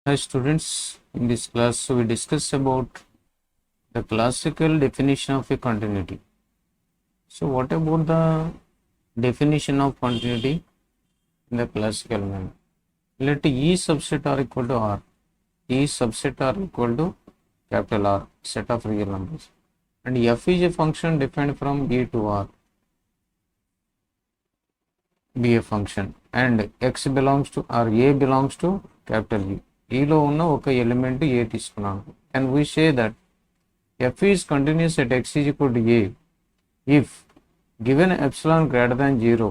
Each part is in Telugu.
Hi students, in this class we discuss about the classical definition of a continuity. So what about the definition of continuity in the classical manner? Let E subset R equal to R. E subset R equal to capital R, set of real numbers. And F is a function defined from E to R. Be a function. And X belongs to or A belongs to capital E. ఈలో ఉన్న ఒక ఎలిమెంట్ ఏ తీసుకున్నాను and we say that f is continuous at x is equal to a if given epsilon greater than 0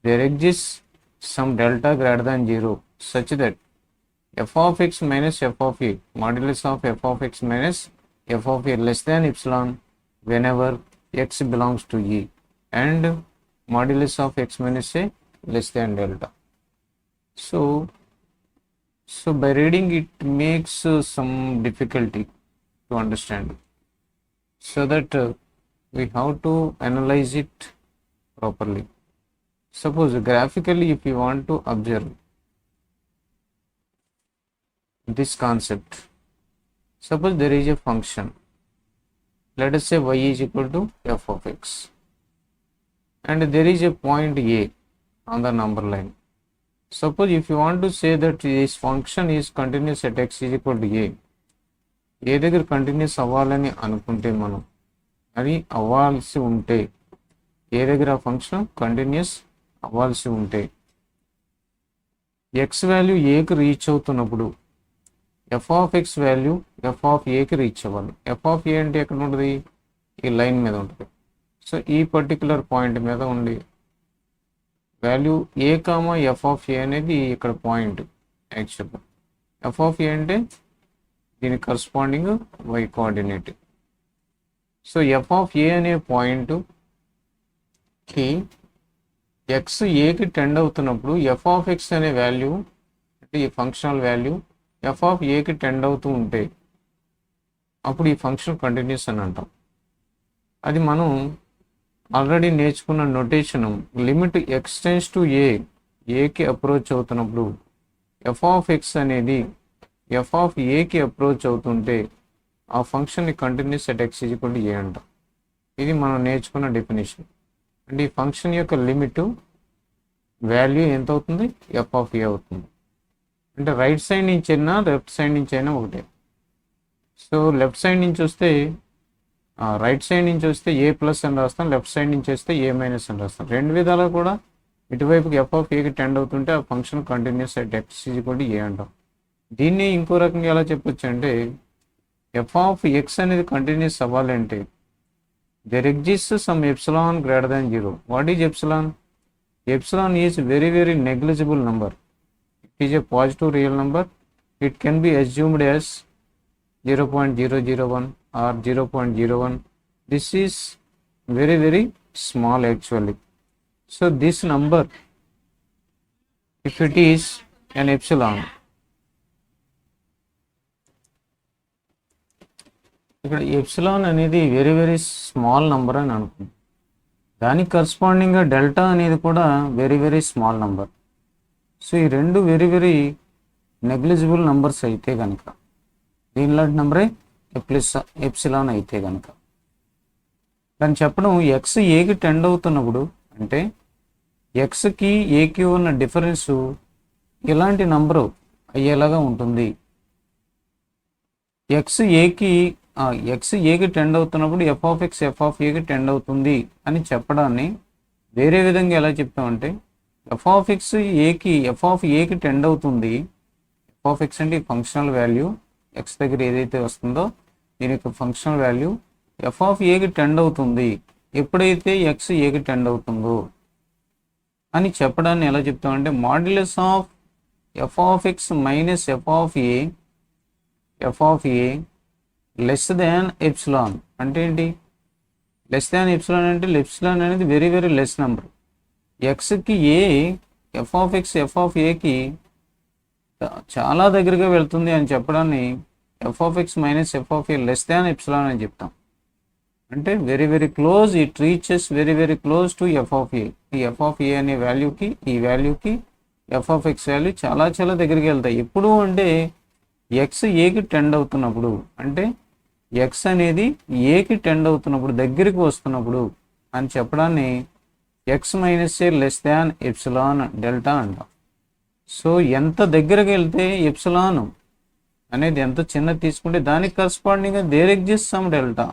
there exist some delta greater than 0 such that f of x minus f of a modulus of f of x minus f of a less than epsilon whenever x belongs to E and modulus of x minus a less than delta. So by reading it makes some difficulty to understand, so that we have to analyze it properly. Suppose graphically if you want to observe this concept, suppose there is a function, let us say y is equal to f of x, and there is a point a on the number line. Suppose if you want to say that this function is continuous at x is equal to a, ఏ దగ్గర కంటిన్యూస్ అవ్వాలని అనుకుంటే మనం అది అవ్వాల్సి ఉంటే ఏ దగ్గర ఆ ఫంక్షన్ కంటిన్యూస్ అవ్వాల్సి ఉంటే ఎక్స్ వాల్యూ ఏకి రీచ్ అవుతున్నప్పుడు f of x value f of ఏకి రీచ్ అవ్వాలి. ఎఫ్ ఆఫ్ ఏ అంటే ఎక్కడ ఉంటుంది? ఈ లైన్ మీద ఉంటుంది. సో ఈ పర్టికులర్ పాయింట్ మీద ఉండి value a comma f of a అనేది ఇక్కడ పాయింట్. యాక్చువల్గా ఎఫ్ ఆఫ్ ఏ అంటే దీనికి corresponding y coordinate. So f of a అనే పాయింట్కి ఎక్స్ ఏకి టెండ్ అవుతున్నప్పుడు ఎఫ్ ఆఫ్ ఎక్స్ అనే వాల్యూ అంటే ఈ ఫంక్షనల్ వాల్యూ ఎఫ్ ఆఫ్ ఏకి టెండ్ అవుతూ ఉంటే అప్పుడు ఈ ఫంక్షన్ కంటిన్యూస్ అని అంటాం. అది మనం ఆల్రెడీ నేర్చుకున్న నొటేషన్ లిమిట్ ఎక్స్టెన్స్ టు ఏకి అప్రోచ్ అవుతున్నప్పుడు ఎఫ్ ఆఫ్ ఎక్స్ అనేది ఎఫ్ ఆఫ్ ఏకి అప్రోచ్ అవుతుంటే ఆ ఫంక్షన్ని continuous at x is equal to a అంటాం. ఇది మనం నేర్చుకున్న డెఫినేషన్. అంటే ఈ ఫంక్షన్ యొక్క లిమిట్ వాల్యూ ఎంత అవుతుంది? ఎఫ్ ఆఫ్ ఏ అవుతుంది. అంటే రైట్ సైడ్ నుంచి అయినా లెఫ్ట్ సైడ్ నుంచి అయినా ఒకటే. సో లెఫ్ట్ సైడ్ నుంచి వస్తే రైట్ సైడ్ నుంచి వస్తే ఏ ప్లస్ అని రాస్తాం, లెఫ్ట్ సైడ్ నుంచి వస్తే ఏ మైనస్ అని రాస్తాం. రెండు విధాలు కూడా ఇటువైపుకి ఎఫ్ ఆఫ్ ఏకి టెండ్ అవుతుంటే ఆ function continuous at x is equal to a అంటాం. దీన్ని ఇంకో రకంగా ఎలా చెప్పొచ్చు అంటే ఎఫ్ ఆఫ్ ఎక్స్ అనేది కంటిన్యూస్ అవ్వాలంటే there exist some epsilon greater than 0. What is epsilon? Epsilon is very very negligible number. It is a positive real number. It can be assumed as 0.001 or 0.01. This is very very small actually. So this number, if it is an epsilon, ఇక్కడ ఎప్సిలాన్ అనేది వెరీ వెరీ స్మాల్ నంబర్ అని అనుకుంది. దానికి కరస్పాండింగ్గా డెల్టా అనేది కూడా very very small number. So ఈ రెండు వెరీ వెరీ నెగ్లిజిబుల్ నంబర్స్ అయితే కనుక దీనిలాంటి నంబరే ఎప్సిలాన్ అయితే కనుక దాన్ని చెప్పడం ఎక్స్ ఏకి టెండ్ అవుతున్నప్పుడు అంటే ఎక్స్కి ఏకి ఉన్న డిఫరెన్స్ ఇలాంటి నంబరు అయ్యేలాగా ఉంటుంది. ఎక్స్ ఏకి టెండ్ అవుతున్నప్పుడు f of x f of ఏకి టెండ్ అవుతుంది అని చెప్పడాన్ని వేరే విధంగా ఎలా చెప్తామంటే ఎఫ్ ఆఫ్ ఏకి టెండ్ అవుతుంది. ఎఫ్ ఆఫ్ ఎక్స్ అంటే ఫంక్షనల్ వాల్యూ ఎక్స్ దగ్గర ఏదైతే వస్తుందో దీని యొక్క ఫంక్షనల్ వాల్యూ ఎఫ్ ఆఫ్ ఏకి టెండ్ అవుతుంది ఎప్పుడైతే ఎక్స్ ఏకి టెండ్ అవుతుందో అని చెప్పడాన్ని ఎలా చెప్తామంటే modulus of f of x minus f of a less than epsilon. అంటే ఏంటి? లెస్ దాన్ ఎప్సిలాన్ అంటే ఎప్సిలాన్ అనేది వెరీ వెరీ లెస్ నెంబర్. ఎక్స్కి f of x f of ఏకి చాలా దగ్గరగా వెళ్తుంది అని చెప్పడాన్ని f of x minus f of a less than epsilon అని చెప్తాం. అంటే very very close, it reaches very very close to f of a. ఈ ఎఫ్ ఆఫ్ ఏ అనే వాల్యూకి ఈ వాల్యూకి ఎఫ్ ఆఫ్ ఎక్స్ వాల్యూ చాలా చాలా దగ్గరికి వెళ్తాయి. ఎప్పుడు అంటే ఎక్స్ ఏకి టెండ్ అవుతున్నప్పుడు అంటే ఎక్స్ అనేది ఏకి టెండ్ అవుతున్నప్పుడు దగ్గరికి వస్తున్నప్పుడు అని చెప్పడాన్ని x minus a less than epsilon delta అంటాం. సో ఎంత దగ్గరకు వెళ్తే ఎప్సిలాన్ అనేది ఎంత చిన్నది తీసుకుంటే దానికి కరస్పాండింగ్గా there exist some delta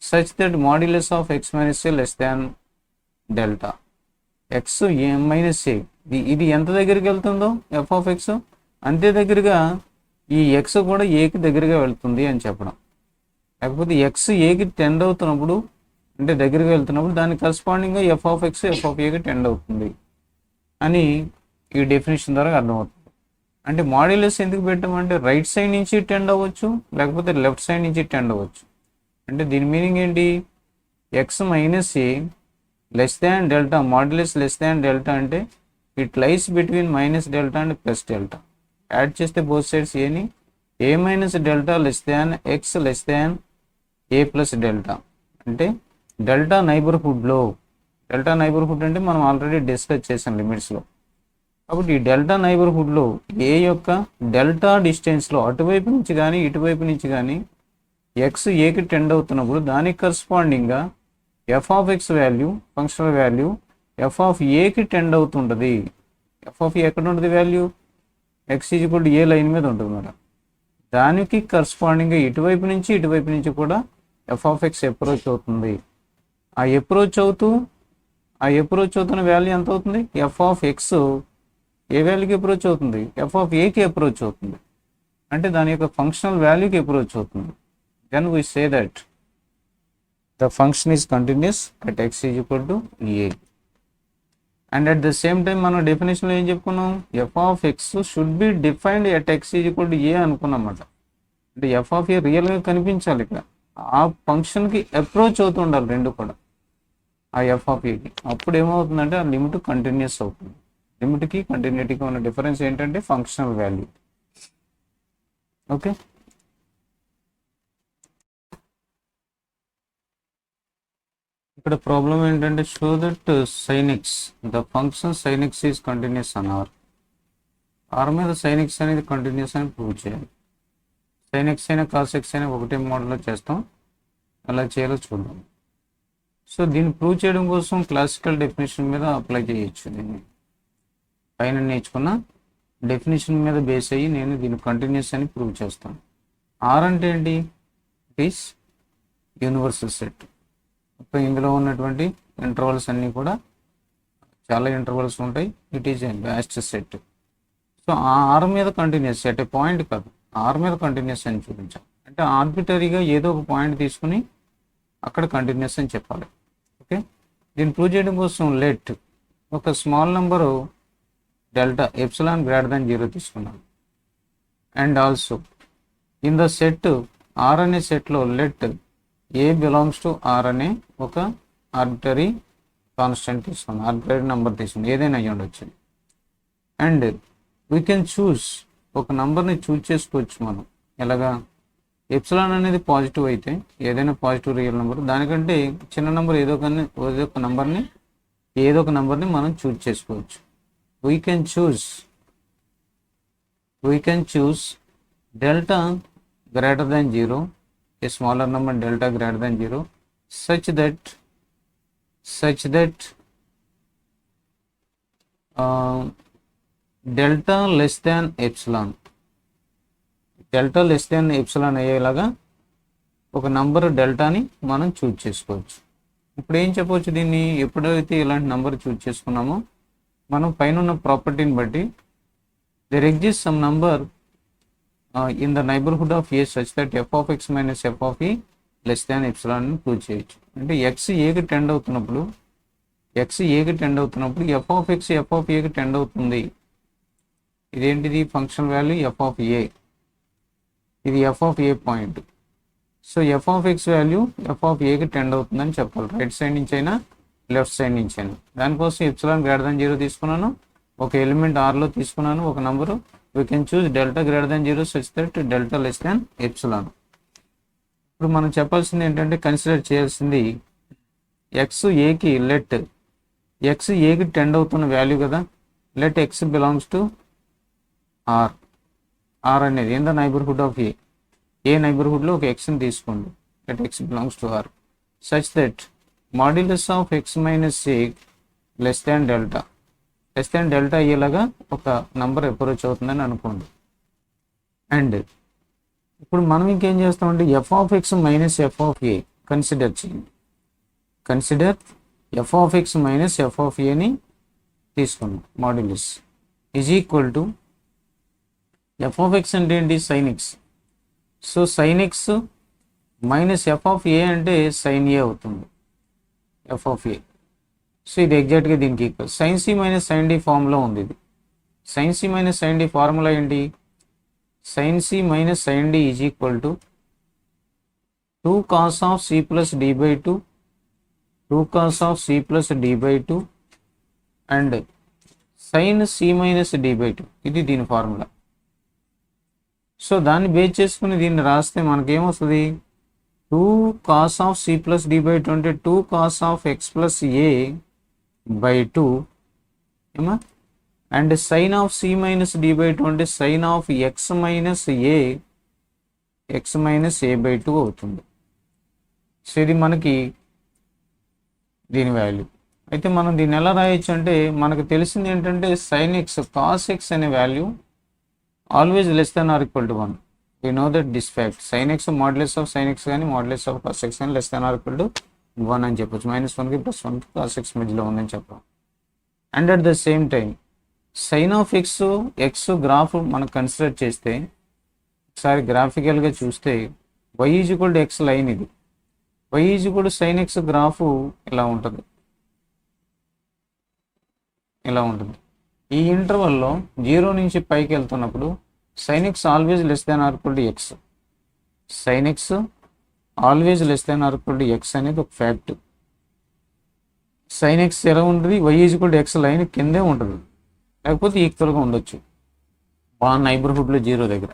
such that modulus of x minus a less than delta. X minus a ఇది ఎంత దగ్గరికి వెళ్తుందో ఎఫ్ ఆఫ్ ఎక్స్ అంతే దగ్గరగా ఈ ఎక్స్ కూడా ఏకి దగ్గరగా వెళ్తుంది అని చెప్పడం. లేకపోతే ఎక్స్ ఏకి టెండ్ అవుతున్నప్పుడు అంటే దగ్గరగా వెళ్తున్నప్పుడు దానికి కరస్పాండింగ్గా f of x f of ఏకి టెండ్ అవుతుంది అని ఈ డెఫినేషన్ ద్వారా అర్థమవుతుంది. అంటే మాడ్యులస్ ఎందుకు పెట్టామంటే రైట్ సైడ్ నుంచి టెండ్ అవ్వచ్చు లేకపోతే లెఫ్ట్ సైడ్ నుంచి టెండ్ అవ్వచ్చు. అంటే దీని మీనింగ్ ఏంటి? X minus a less than delta modulus less than delta అంటే it lies between minus delta and plus delta. Add చేస్తే బోత్ సైడ్స్ ఏని a minus delta less than x less than a plus delta. అంటే డెల్టా నైబర్హుడ్లో డెల్టా నైబర్హుడ్ అంటే మనం ఆల్రెడీ డిస్కస్ చేసాం లిమిట్స్లో. కాబట్టి ఈ డెల్టా నైబర్హుడ్లో ఏ యొక్క డెల్టా డిస్టెన్స్లో అటువైపు నుంచి కానీ ఇటువైపు నుంచి కానీ ఎక్స్ ఏకి టెండ్ అవుతున్నప్పుడు దానికి కరస్పాండింగ్గా f of x value functional value f of ఏకి టెండ్ అవుతుంటుంది. ఎఫ్ ఆఫ్ ఏ ఎక్కడ ఉంటుంది value? X equal to a line మీద ఉంటుంది మేడం. దానికి కరస్పాండింగ్గా ఇటువైపు నుంచి కూడా ఎఫ్ ఆఫ్ ఎక్స్ అప్రోచ్ అవుతుంది. ఆ అప్రోచ్ అవుతున్న వాల్యూ ఎంత అవుతుంది? ఎఫ్ ఆఫ్ ఎక్స్ ఏ వాల్యూకి అప్రోచ్ అవుతుంది? ఎఫ్ ఆఫ్ ఏకి అప్రోచ్ అవుతుంది. అంటే దాని యొక్క ఫంక్షనల్ వాల్యూకి అప్రోచ్ అవుతుంది. Then we say that the function is continuous at x is equal to a. And at the same time మనం డెఫినేషన్లో ఏం చెప్పుకున్నాం? F of x should be defined at x is equal to a అనుకున్నమాట. అంటే ఎఫ్ ఆఫ్ ఏ రియల్గా కనిపించాలి ఇక్కడ. ఆ ఫంక్షన్కి అప్రోచ్ అవుతుండాలి రెండు కూడా ఆ ఎఫ్ ఆఫ్ ఏకి. అప్పుడు ఏమవుతుందంటే ఆ లిమిట్ కంటిన్యూస్ అవుతుంది. లిమిట్కి కంటిన్యూటీకి ఉన్న డిఫరెన్స్ ఏంటంటే ఫంక్షనల్ వాల్యూ. ఓకే, ఇక్కడ ప్రాబ్లం ఏంటంటే show that sin x the function sin x is continuous on R మీద sin x అనేది కంటిన్యూస్ అని ప్రూవ్ చేయాలి. sin x అయినా cos x అయినా ఒకటే మోడల్లో చేస్తాం. ఎలా చేయాలో చూద్దాం. సో దీన్ని ప్రూవ్ చేయడం కోసం క్లాసికల్ డెఫినేషన్ మీద అప్లై చేయొచ్చు. దీన్ని పైన నేర్చుకున్న డెఫినేషన్ మీద బేస్ అయ్యి నేను దీన్ని కంటిన్యూస్ అని ప్రూవ్ చేస్తాను. ఆర్ అంటే ఏంటి? It is universal set. ఇందులో ఉన్నటువంటి ఇంటర్వల్స్ అన్నీ కూడా చాలా ఇంటర్వల్స్ ఉంటాయి. It is a vast set. So ఆ ఆర్ మీద కంటిన్యూస్ సెట్ పాయింట్ కాదు, ఆర్ మీద కంటిన్యూస్ అని చూపించాలి. అంటే ఆర్బిటరీగా ఏదో ఒక పాయింట్ తీసుకుని అక్కడ కంటిన్యూస్ అని చెప్పాలి. ఓకే, దీన్ని ప్రూవ్ చేయడం కోసం లెట్ ఒక small number delta epsilon greater than 0 తీసుకున్నాను. And also in the set R అనే సెట్లో let a belongs to R అనే ఒక ఆర్బిటరీ కాన్స్టెంట్ తీసుకున్నాం, ఆర్బిటరీ నెంబర్ తీసుకున్నాం, ఏదైనా అయ్యి ఉండొచ్చు. అండ్ వీ కెన్ చూస్ ఒక నెంబర్ని చూజ్ చేసుకోవచ్చు మనం. ఎలాగా? ఎప్సిలాన్ అనేది పాజిటివ్ అయితే ఏదైనా పాజిటివ్ రియల్ నెంబర్ దానికంటే చిన్న నెంబర్ ఏదో ఒక నెంబర్ని మనం చూజ్ చేసుకోవచ్చు. We can choose delta greater than 0, a smaller number delta greater than 0 such that delta less than epsilon అయ్యేలాగా ఒక నంబర్ డెల్టాని మనం చూజ్ చేసుకోవచ్చు. ఇప్పుడు ఏం చెప్పవచ్చు దీన్ని? ఎప్పుడైతే ఇలాంటి నంబర్ చూజ్ చేసుకున్నామో మనం పైన ఉన్న ప్రాపర్టీని బట్టి there exists some number in the neighborhood of a such that f of x minus f of e less than epsilon అని ప్రూవ్ చేయొచ్చు. అంటే ఎక్స్ ఏకి టెండ్ అవుతున్నప్పుడు f of x f of ఏకి టెండ్ అవుతుంది. ఇదేంటిది? ఫంక్షన్ వాల్యూ ఎఫ్ ఆఫ్ ఏ. ఇది F of A point. So f of x value f of ఏకి టెండ్ అవుతుందని చెప్పాలి, రైట్ సైడ్ నుంచి అయినా లెఫ్ట్ సైడ్ నుంచి అయినా. దానికోసం ఎప్సిలాన్ గ్రేటర్ దాన్ 0 తీసుకున్నాను, ఒక ఎలిమెంట్ ఆర్లో తీసుకున్నాను, ఒక number. We can choose delta greater than 0 such that delta less than epsilon. ఇప్పుడు మనం చెప్పాల్సింది ఏంటంటే కన్సిడర్ చేయాల్సింది ఎక్స్ ఏకి ఎక్స్ ఏకి టెండ్ అవుతున్న వాల్యూ కదా. Let x belongs to R R అనేది in the neighbourhood of a నైబర్హుడ్లో ఒక ఎక్స్ని తీసుకోండి that x belongs to R such that modulus of x minus a less than delta అయ్యేలాగా ఒక నంబర్ అప్రోచ్ అవుతుందని అనుకోండి. అండ్ ఇప్పుడు మనం ఇంకేం చేస్తామంటే f of x minus f of a consider చేయండి. Consider f of x minus f of ఏని తీసుకున్నాం. Modulus is equal to f of x అంటే ఏంటి? Sine x. So sine x minus f of a అంటే సైన్ ఏ అవుతుంది ఎఫ్ ఆఫ్ ఏ. సో ఇది ఎగ్జాక్ట్గా దీనికి equal. Sine c minus sine d formula ఉంది. ఇది sine c minus sine d formula ఏంటి? Sine c minus sine d is equal to 2 cos of c plus d by 2 2 cos of c plus d by 2 and sine c minus d by 2. ఇది దీని ఫార్ములా. సో దాన్ని బేస్ చేసుకుని దీన్ని రాస్తే మనకేమొస్తుంది? 2 cos of c plus d by 2 అంటే 2 cos of x plus a by 2 ఏమా, and sine of c minus d by 2 అంటే sine of x minus a by 2 అవుతుంది. సో ఇది మనకి దీని వాల్యూ. అయితే మనం దీన్ని ఎలా రాయొచ్చు అంటే మనకు తెలిసింది ఏంటంటే సైన్ ఎక్స్ కాస్ ఎక్స్ అనే value always less than or equal to 1. We know that this fact. Sine X modulus of sign X కానీ మాడ్యులస్ ఆఫ్ కాస్ ఎక్స్ కానీ less than or equal to 1 అని చెప్పొచ్చు. -1కి +1కి కాస్ ఎక్స్ మధ్యలో ఉందని చెప్పాం. And at the same time sine of x graph మనం కన్సిడర్ చేస్తే ఒకసారి గ్రాఫికల్గా చూస్తే y is equal to x line. ఇది y is equal to sine x graph ఇలా ఉంటుంది. ఈ ఇంటర్వల్లో 0 నుంచి పైకి వెళ్తున్నప్పుడు sine x always less than or equal to x. Sine x always less than or equal to x అనేది ఒక ఫ్యాక్ట్. సైన్ ఎక్స్ ఎలా ఉంటుంది? y is equal to x line కిందే ఉంటుంది, లేకపోతే ఈక్వల్గా ఉండొచ్చు నైబర్హుడ్లో 0 దగ్గర.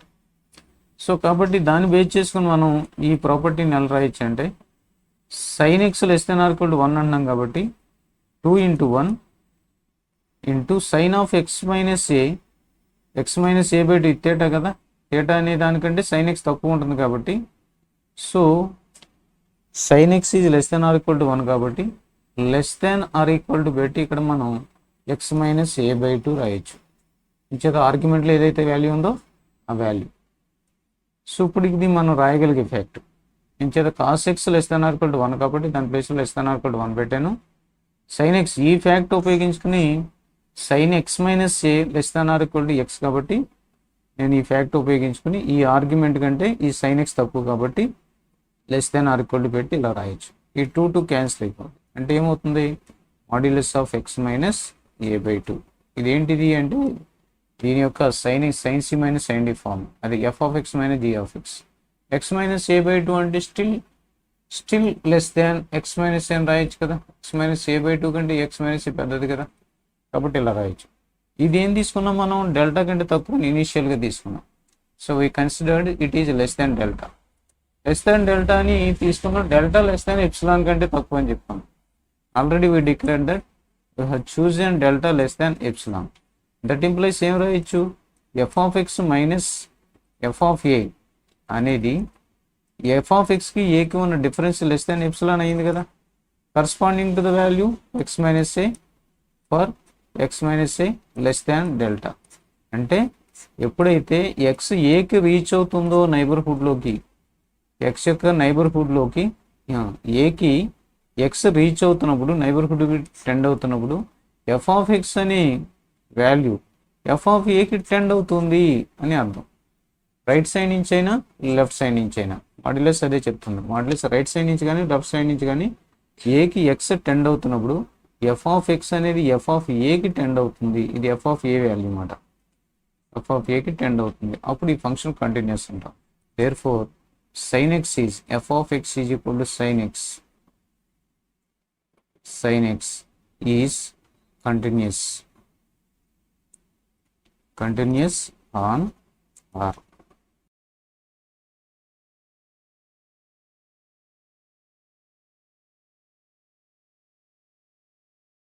సో కాబట్టి దాన్ని బేస్ చేసుకుని మనం ఈ ప్రాపర్టీని ఎలా రాయొచ్చు అంటే sign X less than or equal to 1 అన్నాం కాబట్టి 2 × 1 into sine of x minus a by 2 తేటా కదా. తేటా అనే దానికంటే సైన్ ఎక్స్ తక్కువ ఉంటుంది కాబట్టి so sine X is less than or equal to 1 కాబట్టి less than or equal to పెట్టి ఇక్కడ మనం ఎక్స్ మైనస్ ఏ బై 2 రాయొచ్చు. ఇంచేత ఆర్గ్యుమెంట్లో ఏదైతే వాల్యూ ఉందో ఆ వాల్యూ. సో ఇప్పుడు ఇది మనం రాయగలిగే ఫ్యాక్ట్. ఇంచేత cos X less than or equal to 1 కాబట్టి దాని ప్లేస్లో less than or equal to 1 పెట్టాను. సైన్ ఎక్స్ ఈ ఫ్యాక్ట్ ఉపయోగించుకుని sign x minus a less than or equal to X కాబట్టి నేను ఈ ఫ్యాక్ట్ ఉపయోగించుకుని ఈ ఆర్గ్యుమెంట్ కంటే ఈ సైన్ ఎక్స్ తక్కువ కాబట్టి less than or equal to పెట్టి ఇలా రాయొచ్చు. ఈ 2 క్యాన్సిల్ అయిపోతుంది. అంటే ఏమవుతుంది? Modulus of x minus a by 2. ఇదేంటిది అంటే దీని యొక్క sine c minus sine d form. అది f of x minus g of x. X minus a by 2 అంటే still less than x minus a అని రాయొచ్చు కదా. ఎక్స్ మైనస్ ఏ బై 2 కంటే ఎక్స్ మైనస్ ఏ పెద్దది కదా, కాబట్టి ఇలా రాయొచ్చు. ఇది ఏం తీసుకున్నాం మనం? డెల్టా కంటే తక్కువ ఇనీషియల్గా తీసుకున్నాం. So we considered it is less than delta. Less than delta అని తీసుకున్నాం. డెల్టా లెస్ దాన్ ఎప్సిలాన్ కంటే తక్కువ అని చెప్పాం. Already we declared that we have chosen delta less than epsilon. That implies ఏం రాయొచ్చు? F of x minus f of a అనేది ఎఫ్ ఆఫ్ ఎక్స్కి ఏకి ఉన్న డిఫరెన్స్ లెస్ దాన్ ఎప్సిలాన్ అయింది కదా, corresponding to the value X minus A for X minus a less than delta. అంటే ఎప్పుడైతే ఎక్స్ ఏకి రీచ్ అవుతుందో నైబర్హుడ్లోకి, ఎక్స్ యొక్క నైబర్హుడ్లోకి ఏకి ఎక్స్ రీచ్ అవుతున్నప్పుడు, నైబర్హుడ్కి టెండ్ అవుతున్నప్పుడు ఎఫ్ ఆఫ్ ఎక్స్ అనే వాల్యూ ఎఫ్ ఆఫ్ ఏకి టెండ్ అవుతుంది అని అర్థం. రైట్ సైడ్ నుంచి అయినా లెఫ్ట్ సైడ్ నుంచి అయినా మాడ్యులస్ అదే చెప్తుంది. మాడ్యులస్ రైట్ సైడ్ నుంచి కానీ లెఫ్ట్ సైడ్ నుంచి కానీ ఏకి ఎక్స్ టెండ్ అవుతున్నప్పుడు ఎఫ్ ఆఫ్ ఎక్స్ అనేది ఎఫ్ ఆఫ్ ఏకి టెండ్ అవుతుంది. ఇది ఎఫ్ ఆఫ్ ఏ వాల్యూ అన్నమాట. ఎఫ్ ఆఫ్ ఏకి టెండ్ అవుతుంది. అప్పుడు ఈ ఫంక్షన్ కంటిన్యూస్ ఉంటాం. Therefore sin x is f of x is equal to sin x. Sin x is continuous on R.